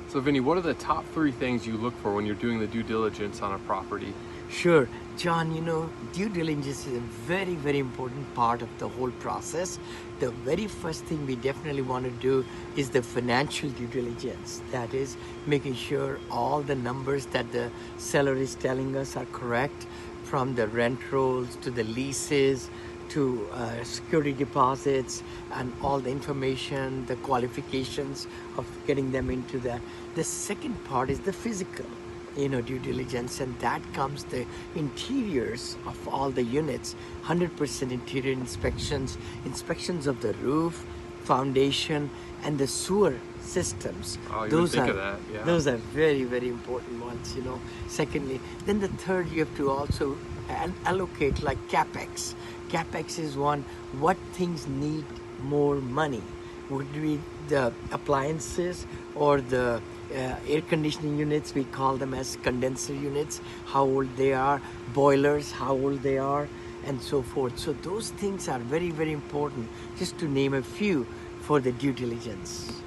So Vinny, what are the top 3 things you look for when you're doing the due diligence on a property? Sure, John, due diligence is a very, very important part of the whole process. The very first thing we definitely want to do is the financial due diligence. That is making sure all the numbers that the seller is telling us are correct, from the rent rolls to the leases to security deposits and all the information, the qualifications of getting them into that. The second part is the physical due diligence, and that comes the interiors of all the units, 100% interior inspections of the roof, foundation, and the sewer systems. Oh, you Those would think are of that, yeah. those are very, very important ones. Secondly, then the third, you have to also allocate like capex. Capex is one, what things need more money. Would be the appliances or the air conditioning units, we call them as condenser units, how old they are, boilers, how old they are, and so forth. So those things are very, very important, just to name a few for the due diligence.